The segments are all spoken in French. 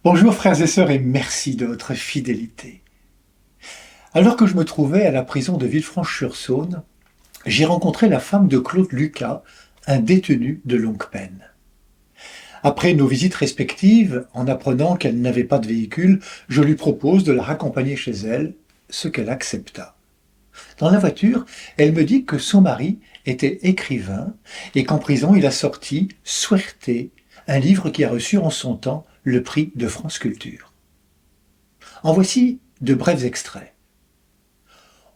Bonjour frères et sœurs et merci de votre fidélité. Alors que je me trouvais à la prison de Villefranche-sur-Saône, j'ai rencontré la femme de Claude Lucas, un détenu de longue peine. Après nos visites respectives, en apprenant qu'elle n'avait pas de véhicule, je lui propose de la raccompagner chez elle, ce qu'elle accepta. Dans la voiture, elle me dit que son mari était écrivain et qu'en prison il a sorti Suerté, un livre qui a reçu en son temps le prix de France Culture. En voici de brefs extraits.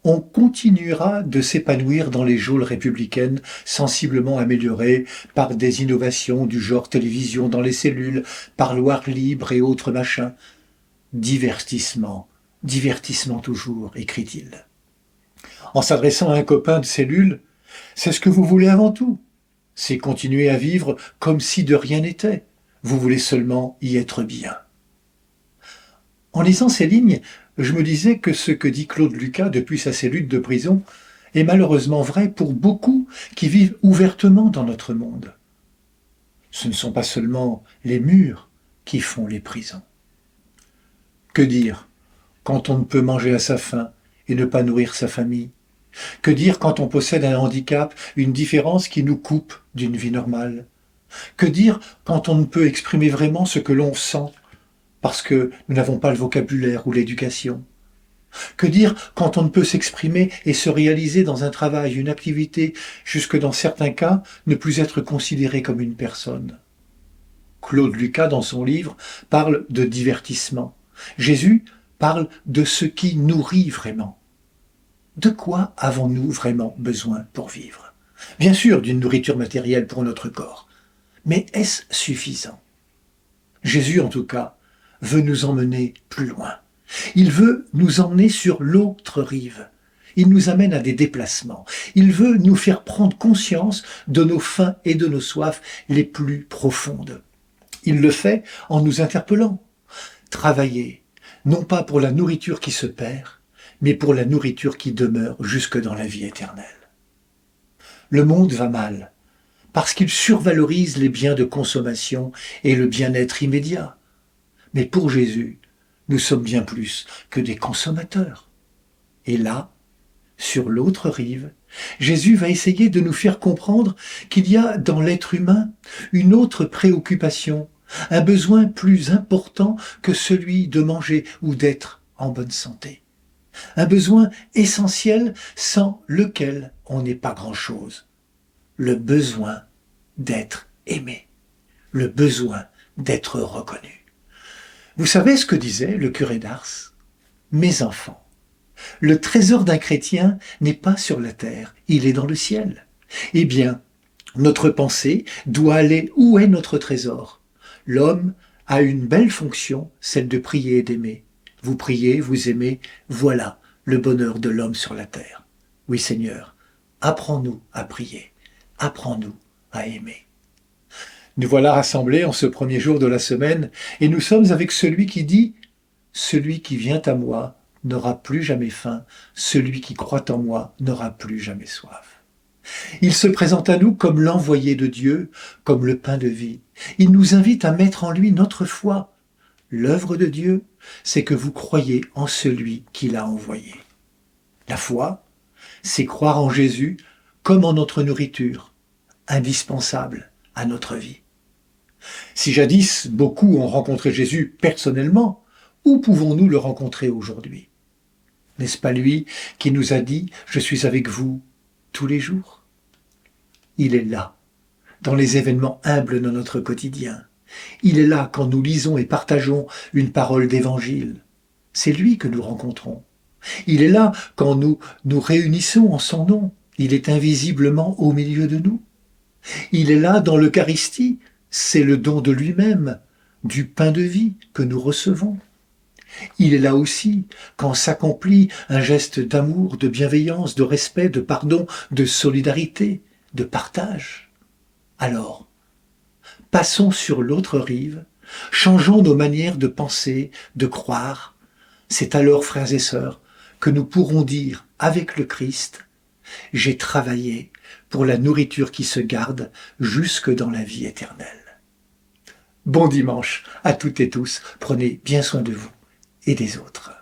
On continuera de s'épanouir dans les geôles républicaines sensiblement améliorées par des innovations du genre télévision dans les cellules, parloirs libres et autres machins. Divertissement, divertissement toujours, écrit-il. En s'adressant à un copain de cellule, c'est ce que vous voulez avant tout. C'est continuer à vivre comme si de rien n'était. Vous voulez seulement y être bien. En lisant ces lignes, je me disais que ce que dit Claude Lucas depuis sa cellule de prison est malheureusement vrai pour beaucoup qui vivent ouvertement dans notre monde. Ce ne sont pas seulement les murs qui font les prisons. Que dire quand on ne peut manger à sa faim et ne pas nourrir sa famille? Que dire quand on possède un handicap, une différence qui nous coupe d'une vie normale? Que dire quand on ne peut exprimer vraiment ce que l'on sent parce que nous n'avons pas le vocabulaire ou l'éducation? Que dire quand on ne peut s'exprimer et se réaliser dans un travail, une activité, jusque dans certains cas, ne plus être considéré comme une personne? Claude Lucas, dans son livre, parle de divertissement. Jésus parle de ce qui nourrit vraiment. De quoi avons-nous vraiment besoin pour vivre? Bien sûr, d'une nourriture matérielle pour notre corps. Mais est-ce suffisant? Jésus, en tout cas, veut nous emmener plus loin. Il veut nous emmener sur l'autre rive. Il nous amène à des déplacements. Il veut nous faire prendre conscience de nos faims et de nos soifs les plus profondes. Il le fait en nous interpellant. Travailler, non pas pour la nourriture qui se perd, mais pour la nourriture qui demeure jusque dans la vie éternelle. Le monde va mal, parce qu'il survalorise les biens de consommation et le bien-être immédiat. Mais pour Jésus, nous sommes bien plus que des consommateurs. Et là, sur l'autre rive, Jésus va essayer de nous faire comprendre qu'il y a dans l'être humain une autre préoccupation, un besoin plus important que celui de manger ou d'être en bonne santé. Un besoin essentiel sans lequel on n'est pas grand-chose. Le besoin d'être aimé, le besoin d'être reconnu. Vous savez ce que disait le curé d'Ars? Mes enfants, le trésor d'un chrétien n'est pas sur la terre, il est dans le ciel. Eh bien, notre pensée doit aller où est notre trésor. L'homme a une belle fonction, celle de prier et d'aimer. Vous priez, vous aimez, voilà le bonheur de l'homme sur la terre. Oui Seigneur, apprends-nous à prier, apprends-nous à aimer. Nous voilà rassemblés en ce premier jour de la semaine, et nous sommes avec celui qui dit « Celui qui vient à moi n'aura plus jamais faim, celui qui croit en moi n'aura plus jamais soif. » Il se présente à nous comme l'envoyé de Dieu, comme le pain de vie. Il nous invite à mettre en lui notre foi. L'œuvre de Dieu, c'est que vous croyez en celui qui l'a envoyé. La foi, c'est croire en Jésus comme en notre nourriture, indispensable à notre vie. Si jadis beaucoup ont rencontré Jésus personnellement, où pouvons-nous le rencontrer aujourd'hui? N'est-ce pas lui qui nous a dit « Je suis avec vous tous les jours » ? Il est là, dans les événements humbles de notre quotidien. Il est là quand nous lisons et partageons une parole d'évangile. C'est lui que nous rencontrons. Il est là quand nous nous réunissons en son nom. Il est invisiblement au milieu de nous. Il est là dans l'Eucharistie. C'est le don de lui-même, du pain de vie que nous recevons. Il est là aussi quand s'accomplit un geste d'amour, de bienveillance, de respect, de pardon, de solidarité, de partage. Alors, passons sur l'autre rive, changeons nos manières de penser, de croire. C'est alors, frères et sœurs, que nous pourrons dire avec le Christ « J'ai travaillé pour la nourriture qui se garde jusque dans la vie éternelle ». Bon dimanche à toutes et tous. Prenez bien soin de vous et des autres.